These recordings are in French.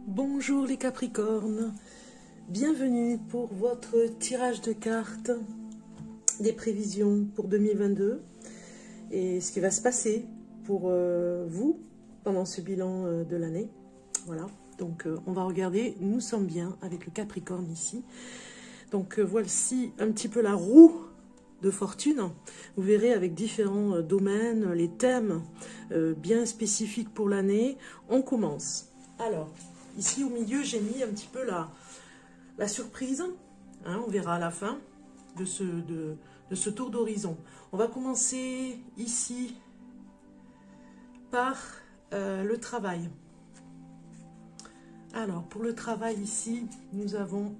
Bonjour les Capricornes, bienvenue pour votre tirage de cartes des prévisions pour 2022 et ce qui va se passer pour vous pendant ce bilan de l'année. Voilà, donc on va regarder, nous sommes bien avec le Capricorne ici. Donc voici un petit peu la roue de fortune. Vous verrez avec différents domaines, les thèmes bien spécifiques pour l'année. On commence. Alors, ici au milieu, j'ai mis un petit peu la surprise. Hein, on verra à la fin de ce tour d'horizon. On va commencer ici par le travail. Alors, pour le travail ici, nous avons,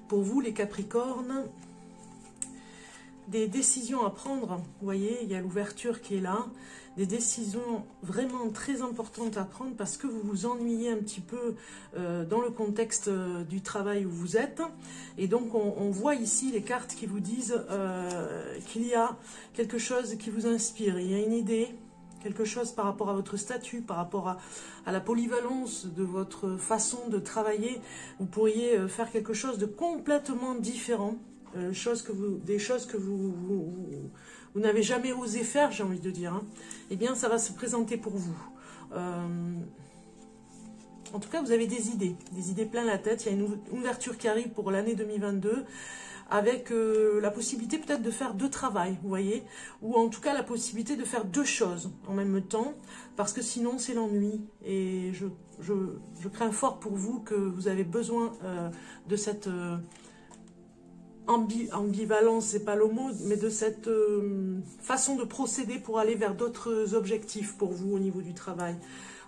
pour vous les Capricornes, des décisions à prendre. Vous voyez, il y a l'ouverture qui est là. Des décisions vraiment très importantes à prendre parce que vous vous ennuyez un petit peu dans le contexte du travail où vous êtes. Et donc, on voit ici les cartes qui vous disent qu'il y a quelque chose qui vous inspire. Il y a une idée, quelque chose par rapport à votre statut, par rapport à la polyvalence de votre façon de travailler. Vous pourriez faire quelque chose de complètement différent. Des choses que vous n'avez jamais osé faire, j'ai envie de dire, hein. Eh bien, ça va se présenter pour vous. En tout cas, vous avez des idées plein la tête. Il y a une ouverture qui arrive pour l'année 2022 avec la possibilité peut-être de faire deux travails, vous voyez, ou en tout cas la possibilité de faire deux choses en même temps, parce que sinon c'est l'ennui. Et je crains fort pour vous que vous avez besoin de cette... ambivalence, c'est pas le mot, mais de cette façon de procéder pour aller vers d'autres objectifs pour vous au niveau du travail.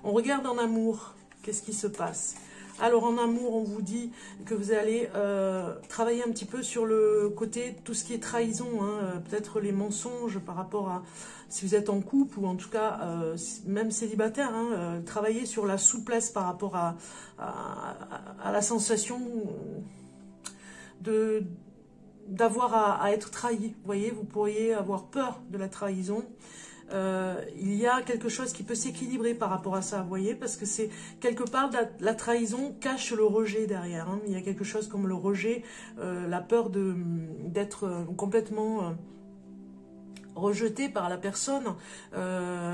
On regarde en amour, qu'est-ce qui se passe? Alors en amour, on vous dit que vous allez travailler un petit peu sur le côté, tout ce qui est trahison, hein, peut-être les mensonges par rapport à, si vous êtes en couple ou en tout cas même célibataire, hein, travailler sur la souplesse par rapport à la sensation d'avoir à être trahi. Vous voyez, vous pourriez avoir peur de la trahison. Il y a quelque chose qui peut s'équilibrer par rapport à ça, vous voyez, parce que c'est quelque part la trahison cache le rejet derrière, hein. Il y a quelque chose comme le rejet, la peur d'être complètement rejeté par la personne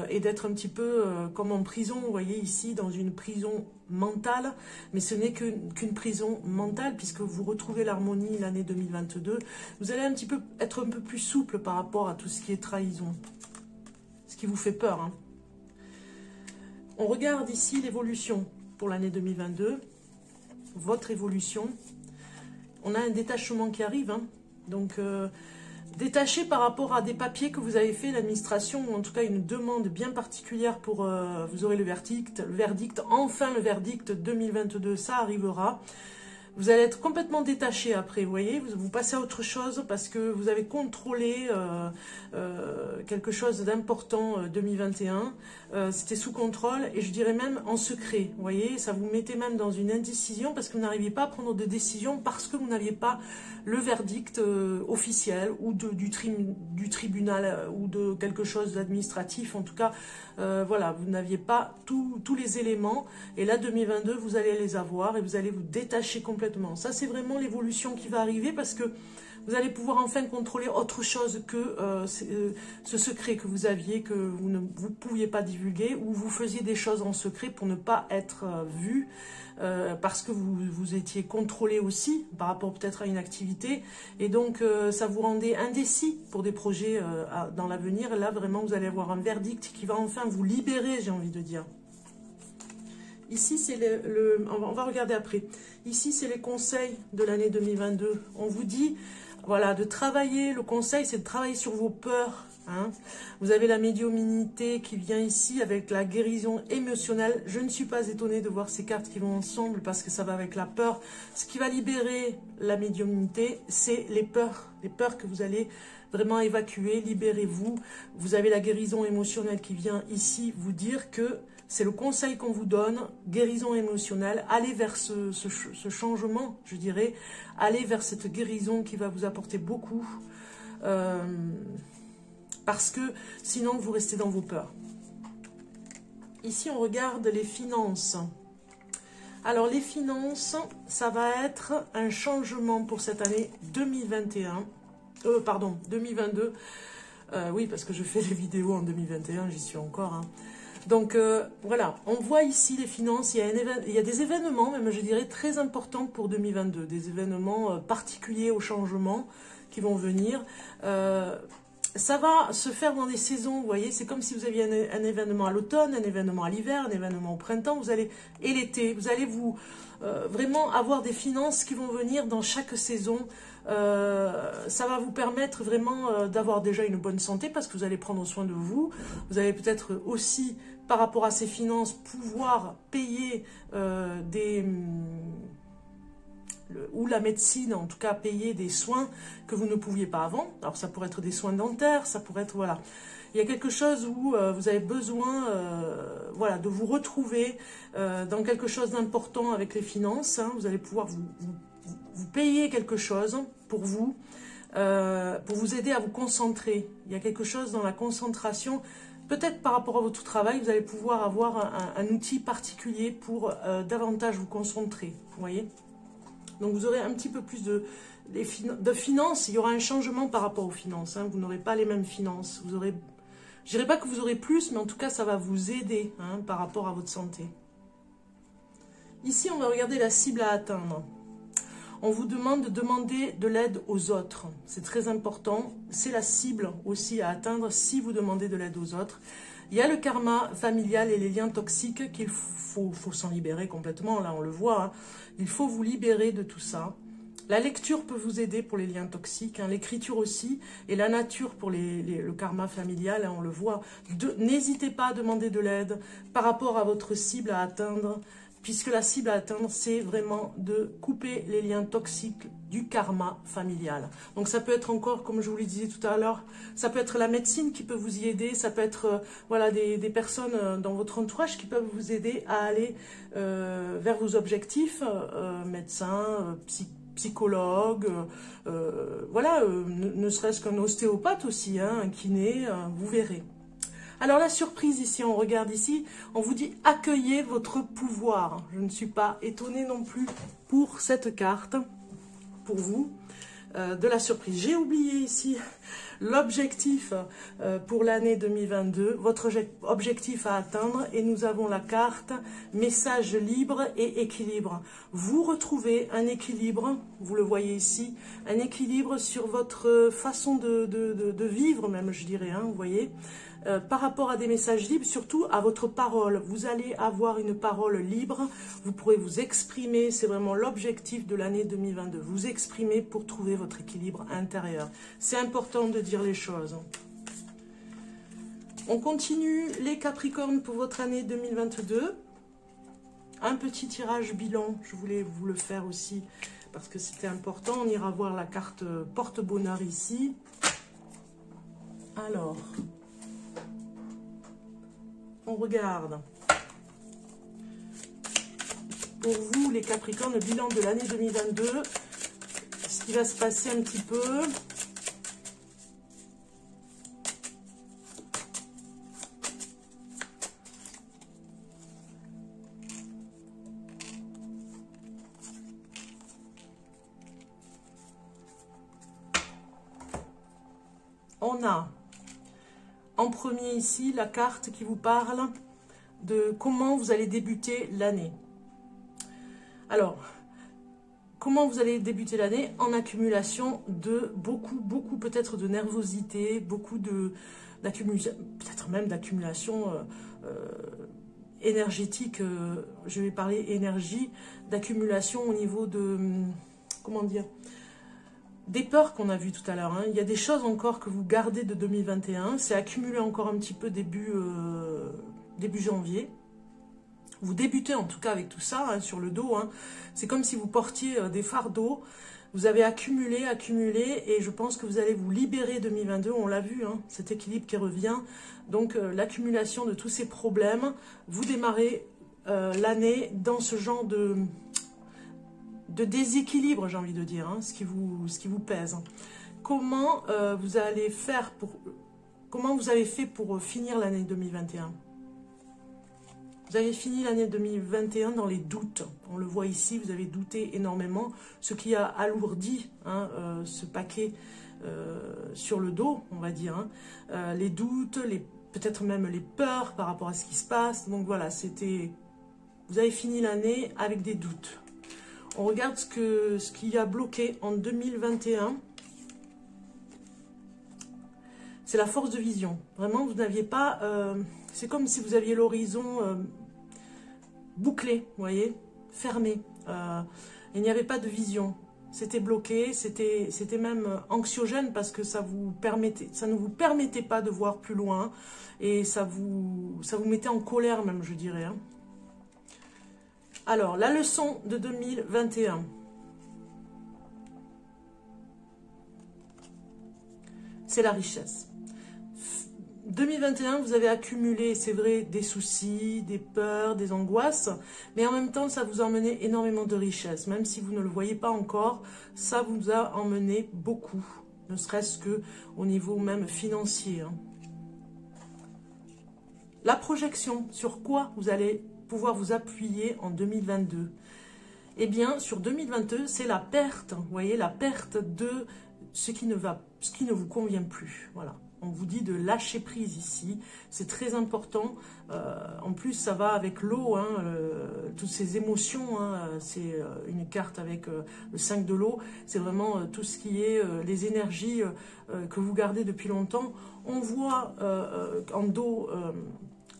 et d'être un petit peu comme en prison, vous voyez ici, dans une prison mentale, mais ce n'est qu'une prison mentale puisque vous retrouvez l'harmonie l'année 2022. Vous allez être un peu plus souple par rapport à tout ce qui est trahison, ce qui vous fait peur, hein. On regarde ici l'évolution pour l'année 2022, votre évolution. On a un détachement qui arrive, hein. Donc détaché par rapport à des papiers que vous avez fait, l'administration, ou en tout cas une demande bien particulière pour... vous aurez le verdict, enfin le verdict 2022, ça arrivera. Vous allez être complètement détaché après, vous voyez, vous passez à autre chose parce que vous avez contrôlé quelque chose d'important 2021. C'était sous contrôle et je dirais même en secret, vous voyez, ça vous mettait même dans une indécision parce que vous n'arriviez pas à prendre de décision parce que vous n'aviez pas le verdict officiel ou du tribunal ou de quelque chose d'administratif. En tout cas, voilà, vous n'aviez pas tous les éléments et là 2022, vous allez les avoir et vous allez vous détacher complètement. Ça, c'est vraiment l'évolution qui va arriver parce que vous allez pouvoir enfin contrôler autre chose que ce secret que vous aviez, que vous ne pouviez pas divulguer, ou vous faisiez des choses en secret pour ne pas être vu, parce que vous étiez contrôlé aussi par rapport peut-être à une activité, et donc ça vous rendait indécis pour des projets dans l'avenir. Et là, vraiment, vous allez avoir un verdict qui va enfin vous libérer, j'ai envie de dire. Ici, c'est on va regarder après. Ici, c'est les conseils de l'année 2022. On vous dit, voilà, de travailler. Le conseil, c'est de travailler sur vos peurs, hein. Vous avez la médiumnité qui vient ici avec la guérison émotionnelle. Je ne suis pas étonnée de voir ces cartes qui vont ensemble parce que ça va avec la peur. Ce qui va libérer la médiumnité, c'est les peurs que vous allez vraiment évacuer. Libérez-vous. Vous avez la guérison émotionnelle qui vient ici vous dire que c'est le conseil qu'on vous donne, guérison émotionnelle, allez vers ce changement, je dirais, allez vers cette guérison qui va vous apporter beaucoup, parce que sinon vous restez dans vos peurs. Ici on regarde les finances. Alors les finances, ça va être un changement pour cette année 2021. Pardon, 2022. Oui, parce que je fais les vidéos en 2021, j'y suis encore. Hein. Donc voilà, on voit ici les finances, il y a des événements, même je dirais, très importants pour 2022. Des événements particuliers au changement qui vont venir. Ça va se faire dans des saisons, vous voyez, c'est comme si vous aviez un événement à l'automne, un événement à l'hiver, un événement au printemps, et l'été, vous allez vous vraiment avoir des finances qui vont venir dans chaque saison. Ça va vous permettre vraiment d'avoir déjà une bonne santé parce que vous allez prendre soin de vous. Vous allez peut-être aussi, par rapport à ces finances, pouvoir payer ou la médecine, en tout cas payer des soins que vous ne pouviez pas avant. Alors ça pourrait être des soins dentaires, ça pourrait être, voilà. Il y a quelque chose où vous avez besoin voilà, de vous retrouver dans quelque chose d'important avec les finances. Hein. Vous allez pouvoir vous payer quelque chose pour vous aider à vous concentrer. Il y a quelque chose dans la concentration. Peut-être par rapport à votre travail, vous allez pouvoir avoir un outil particulier pour davantage vous concentrer. Vous voyez ? Donc vous aurez un petit peu plus de finances, il y aura un changement par rapport aux finances. Hein. Vous n'aurez pas les mêmes finances. Je ne dirais pas que vous aurez plus, mais en tout cas ça va vous aider hein, par rapport à votre santé. Ici on va regarder la cible à atteindre. On vous demande de demander de l'aide aux autres. C'est très important. C'est la cible aussi à atteindre si vous demandez de l'aide aux autres. Il y a le karma familial et les liens toxiques qu'il faut s'en libérer complètement. Là, on le voit. Hein. Il faut vous libérer de tout ça. La lecture peut vous aider pour les liens toxiques. Hein. L'écriture aussi. Et la nature pour le karma familial. Hein, on le voit. N'hésitez pas à demander de l'aide par rapport à votre cible à atteindre. Puisque la cible à atteindre, c'est vraiment de couper les liens toxiques du karma familial. Donc ça peut être encore, comme je vous le disais tout à l'heure, ça peut être la médecine qui peut vous y aider, ça peut être voilà, des personnes dans votre entourage qui peuvent vous aider à aller vers vos objectifs, médecin, psychologue, voilà, ne serait-ce qu'un ostéopathe aussi, hein, un kiné, vous verrez. Alors la surprise ici, on regarde ici, on vous dit accueillez votre pouvoir. Je ne suis pas étonnée non plus pour cette carte, pour vous, de la surprise. J'ai oublié ici l'objectif pour l'année 2022, votre objectif à atteindre, et nous avons la carte message libre et équilibre. Vous retrouvez un équilibre, vous le voyez ici, un équilibre sur votre façon de vivre même, je dirais, hein, vous voyez. Par rapport à des messages libres, surtout à votre parole. Vous allez avoir une parole libre, vous pourrez vous exprimer, c'est vraiment l'objectif de l'année 2022. Vous exprimer pour trouver votre équilibre intérieur. C'est important de dire les choses. On continue les Capricornes pour votre année 2022. Un petit tirage bilan, je voulais vous le faire aussi parce que c'était important. On ira voir la carte porte-bonheur ici. Alors... on regarde. Pour vous, les Capricornes, le bilan de l'année 2022. Ce qui va se passer un petit peu. On a... en premier ici, la carte qui vous parle de comment vous allez débuter l'année. Alors, comment vous allez débuter l'année? En accumulation de beaucoup peut-être de nervosité, beaucoup d'accumulation, peut-être même d'accumulation énergétique, je vais parler énergie, d'accumulation au niveau de, comment dire, des peurs qu'on a vues tout à l'heure. Hein. Il y a des choses encore que vous gardez de 2021. C'est accumulé encore un petit peu début janvier. Vous débutez en tout cas avec tout ça hein, sur le dos. Hein. C'est comme si vous portiez des fardeaux. Vous avez accumulé, et je pense que vous allez vous libérer 2022. On l'a vu, hein, cet équilibre qui revient. Donc l'accumulation de tous ces problèmes. Vous démarrez l'année dans ce genre de déséquilibre, j'ai envie de dire, hein, ce qui vous pèse. Comment vous allez faire comment vous avez fait pour finir l'année 2021? Vous avez fini l'année 2021 dans les doutes. On le voit ici, vous avez douté énormément, ce qui a alourdi hein, ce paquet sur le dos, on va dire. Hein. Les doutes, peut-être même les peurs par rapport à ce qui se passe. Donc voilà, vous avez fini l'année avec des doutes. On regarde ce qui a bloqué en 2021. C'est la force de vision. Vraiment, vous n'aviez pas... c'est comme si vous aviez l'horizon bouclé, vous voyez, fermé. Il n'y avait pas de vision. C'était bloqué, c'était même anxiogène parce que ça ne vous permettait pas de voir plus loin. Et ça vous mettait en colère même, je dirais. Hein. Alors, la leçon de 2021. C'est la richesse. 2021, vous avez accumulé, c'est vrai, des soucis, des peurs, des angoisses, mais en même temps, ça vous a emmené énormément de richesse. Même si vous ne le voyez pas encore, ça vous a emmené beaucoup, ne serait-ce qu'au niveau même financier. Hein. La projection, sur quoi vous allez pouvoir vous appuyer en 2022? Eh bien, sur 2022, c'est la perte, vous voyez, la perte de ce qui ne vous convient plus, voilà. On vous dit de lâcher prise ici, c'est très important. En plus, ça va avec l'eau, hein, toutes ces émotions. Hein, c'est une carte avec le 5 de l'eau. C'est vraiment tout ce qui est les énergies que vous gardez depuis longtemps. On voit en dos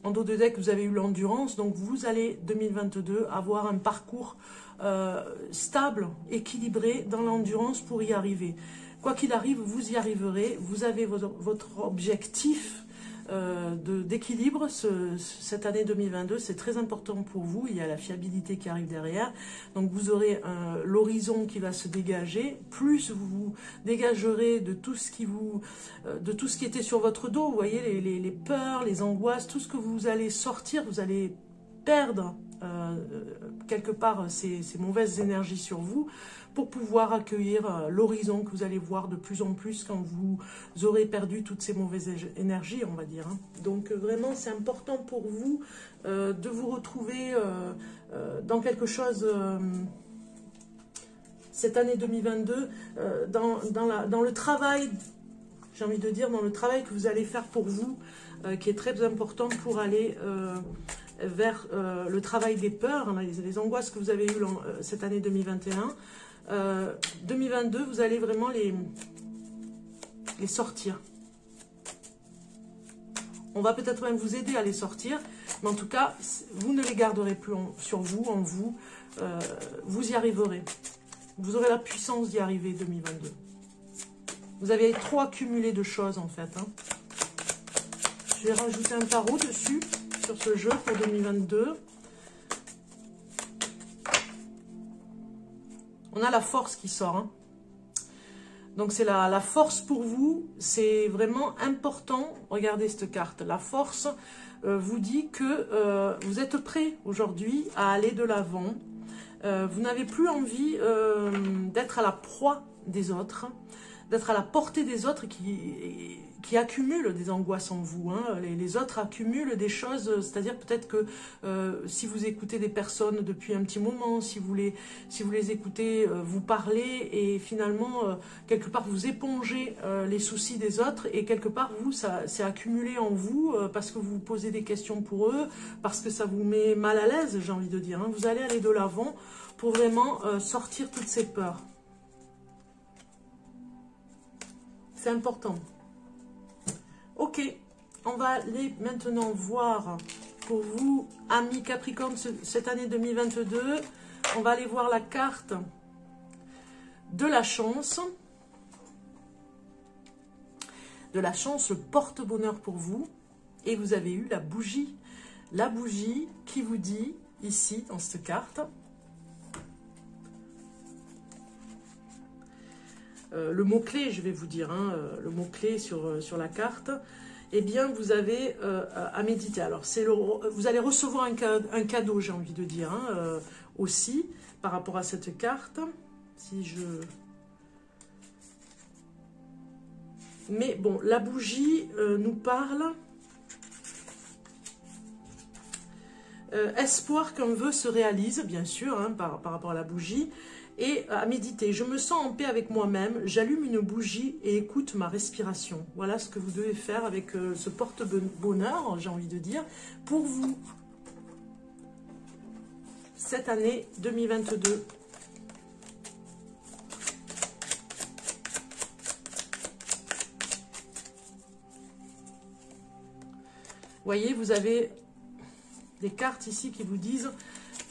de deck, vous avez eu l'endurance. Donc, vous allez, 2022, avoir un parcours stable, équilibré dans l'endurance pour y arriver. Quoi qu'il arrive, vous y arriverez. Vous avez votre objectif d'équilibre cette année 2022. C'est très important pour vous. Il y a la fiabilité qui arrive derrière. Donc, vous aurez l'horizon qui va se dégager. Plus vous vous dégagerez de tout ce qui était sur votre dos. Vous voyez, les peurs, les angoisses, tout ce que vous allez sortir, vous allez perdre quelque part ces mauvaises énergies sur vous, pour pouvoir accueillir l'horizon que vous allez voir de plus en plus quand vous aurez perdu toutes ces mauvaises énergies, on va dire. Hein. Donc vraiment, c'est important pour vous de vous retrouver dans quelque chose, cette année 2022, dans le travail, j'ai envie de dire, dans le travail que vous allez faire pour vous, qui est très important pour aller vers le travail des peurs, hein, les angoisses que vous avez eues cette année 2021. 2022, vous allez vraiment les sortir. On va peut-être même vous aider à les sortir, mais en tout cas, vous ne les garderez plus sur vous, en vous. Vous y arriverez. Vous aurez la puissance d'y arriver 2022. Vous avez trop accumulé de choses en fait. Hein. Je vais rajouter un tarot dessus, sur ce jeu pour 2022. On a la force qui sort. Hein. Donc c'est la force pour vous. C'est vraiment important. Regardez cette carte. La force vous dit que vous êtes prêt aujourd'hui à aller de l'avant. Vous n'avez plus envie d'être à la proie des autres, d'être à la portée des autres qui accumulent des angoisses en vous. Hein. Les autres accumulent des choses, c'est-à-dire peut-être que si vous écoutez des personnes depuis un petit moment, si vous les écoutez vous parler et finalement, quelque part, vous épongez les soucis des autres et quelque part, vous, c'est accumulé en vous parce que vous posez des questions pour eux, parce que ça vous met mal à l'aise, j'ai envie de dire. Hein. Vous allez aller de l'avant pour vraiment sortir toutes ces peurs. C'est important. Ok, on va aller maintenant voir pour vous, amis Capricorne, cette année 2022. On va aller voir la carte de la chance. De la chance, le porte-bonheur pour vous. Et vous avez eu la bougie. La bougie qui vous dit, ici, dans cette carte, le mot-clé, je vais vous dire, hein, le mot-clé sur la carte, eh bien, vous avez à méditer. Alors, vous allez recevoir un cadeau, j'ai envie de dire, hein, aussi, par rapport à cette carte. Mais bon, la bougie nous parle espoir qu'un vœu se réalise, bien sûr, hein, par rapport à la bougie, et à méditer. Je me sens en paix avec moi-même, j'allume une bougie et écoute ma respiration. Voilà ce que vous devez faire avec ce porte-bonheur, j'ai envie de dire, pour vous, cette année 2022. Voyez, vous avez des cartes ici qui vous disent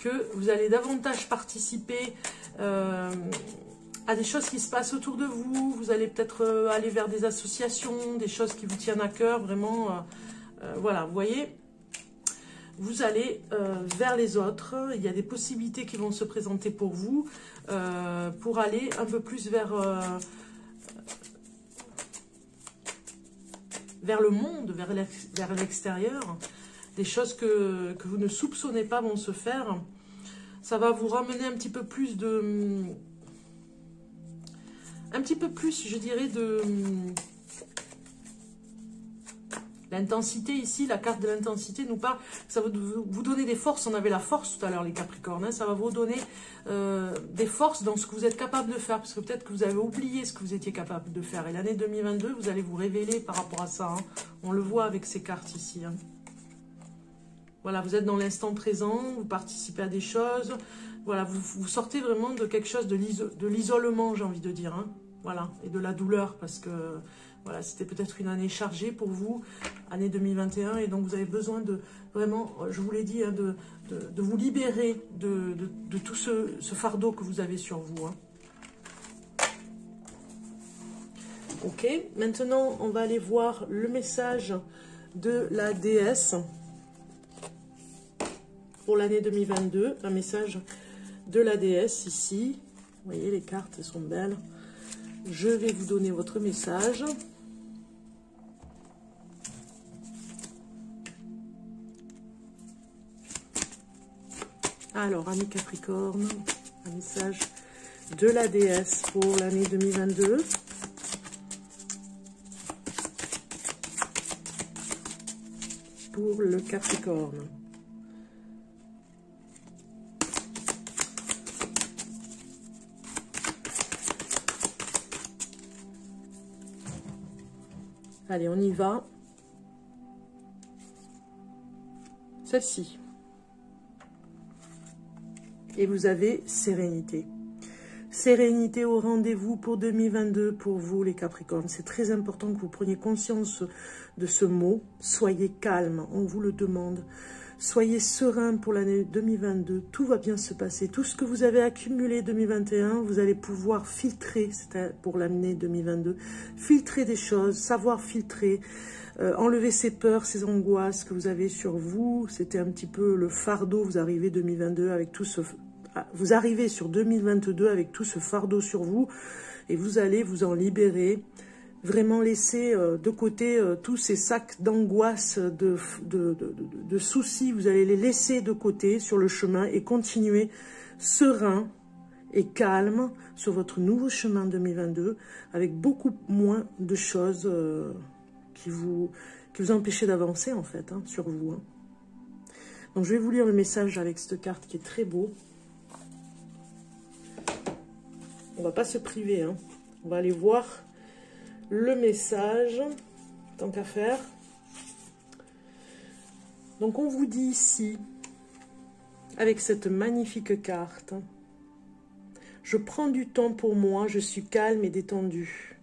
que vous allez davantage participer à des choses qui se passent autour de vous. Vous allez peut-être aller vers des associations, des choses qui vous tiennent à cœur, vraiment. Voilà, vous voyez, vous allez vers les autres. Il y a des possibilités qui vont se présenter pour vous, pour aller un peu plus vers le monde, vers l'extérieur. Des choses que vous ne soupçonnez pas vont se faire. Ça va vous ramener un petit peu plus de... Un petit peu plus, je dirais, de... L'intensité ici, la carte de l'intensité nous parle, ça va vous donner des forces. On avait la force tout à l'heure, les Capricornes. Hein, ça va vous donner des forces dans ce que vous êtes capable de faire. Parce que peut-être que vous avez oublié ce que vous étiez capable de faire. Et l'année 2022, vous allez vous révéler par rapport à ça. Hein. On le voit avec ces cartes ici. Hein. Voilà, vous êtes dans l'instant présent, vous participez à des choses. Voilà, vous sortez vraiment de quelque chose de l'isolement, j'ai envie de dire. Hein. Voilà, et de la douleur, parce que voilà, c'était peut-être une année chargée pour vous, année 2021, et donc vous avez besoin de, vraiment, je vous l'ai dit, hein, de vous libérer de tout ce fardeau que vous avez sur vous. Hein. Ok, maintenant on va aller voir le message de la déesse pour l'année 2022, un message de la déesse ici. Vous voyez, les cartes sont belles. Je vais vous donner votre message. Alors, amis Capricorne, un message de la déesse pour l'année 2022. Pour le Capricorne. Allez, on y va. Celle-ci. Et vous avez sérénité. Sérénité au rendez-vous pour 2022 pour vous les Capricornes. C'est très important que vous preniez conscience de ce mot. Soyez calme, on vous le demande. Soyez serein pour l'année 2022. Tout va bien se passer. Tout ce que vous avez accumulé 2021, vous allez pouvoir filtrer, c'était pour l'année 2022, filtrer des choses, savoir filtrer, enlever ces peurs, ces angoisses que vous avez sur vous. C'était un petit peu le fardeau. Vous arrivez 2022 avec tout ce... Vous arrivez sur 2022 avec tout ce fardeau sur vous et vous allez vous en libérer. Vraiment laisser de côté tous ces sacs d'angoisse, de soucis. Vous allez les laisser de côté sur le chemin et continuer serein et calme sur votre nouveau chemin 2022 avec beaucoup moins de choses qui vous empêchaient d'avancer en fait hein, sur vous. Hein. Donc je vais vous lire le message avec cette carte qui est très beau. On va pas se priver, hein. On va aller voir le message, tant qu'à faire. Donc on vous dit ici, avec cette magnifique carte, je prends du temps pour moi, je suis calme et détendu.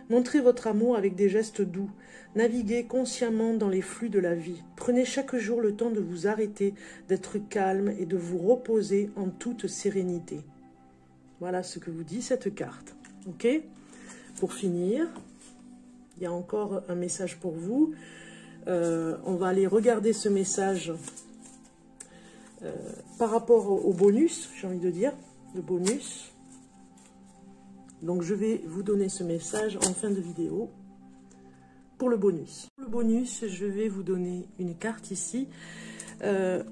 Montrez votre amour avec des gestes doux. Naviguez consciemment dans les flux de la vie. Prenez chaque jour le temps de vous arrêter, d'être calme et de vous reposer en toute sérénité. Voilà ce que vous dit cette carte. Ok? Pour finir, il y a encore un message pour vous. On va aller regarder ce message par rapport au bonus, j'ai envie de dire, le bonus. Donc je vais vous donner ce message en fin de vidéo pour le bonus. Pour le bonus, je vais vous donner une carte ici. Voilà,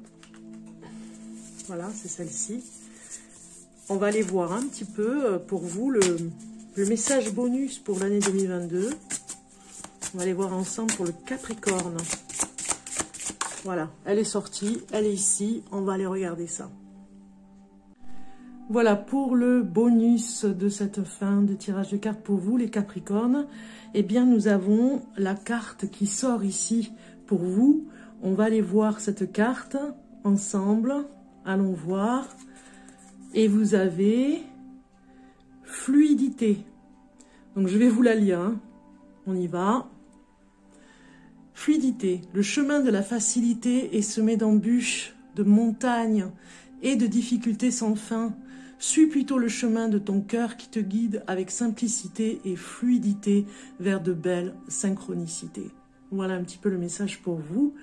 c'est celle-ci. On va aller voir un petit peu pour vous le message bonus pour l'année 2022. On va aller voir ensemble pour le Capricorne. Voilà, elle est sortie, elle est ici. On va aller regarder ça. Voilà pour le bonus de cette fin de tirage de cartes pour vous, les Capricornes. Eh bien, nous avons la carte qui sort ici pour vous. On va aller voir cette carte ensemble. Allons voir. Et vous avez fluidité. Donc, je vais vous la lire. Hein. On y va. Fluidité. Le chemin de la facilité est semé d'embûches, de montagnes et de difficultés sans fin. Suis plutôt le chemin de ton cœur qui te guide avec simplicité et fluidité vers de belles synchronicités. Voilà un petit peu le message pour vous.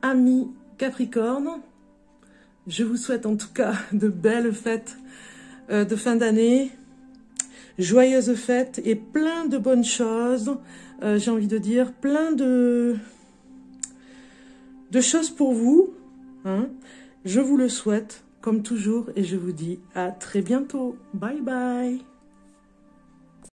Amis Capricorne, je vous souhaite en tout cas de belles fêtes de fin d'année, joyeuses fêtes et plein de bonnes choses. J'ai envie de dire plein de choses pour vous. Hein. Je vous le souhaite. Comme toujours, et je vous dis à très bientôt. Bye bye.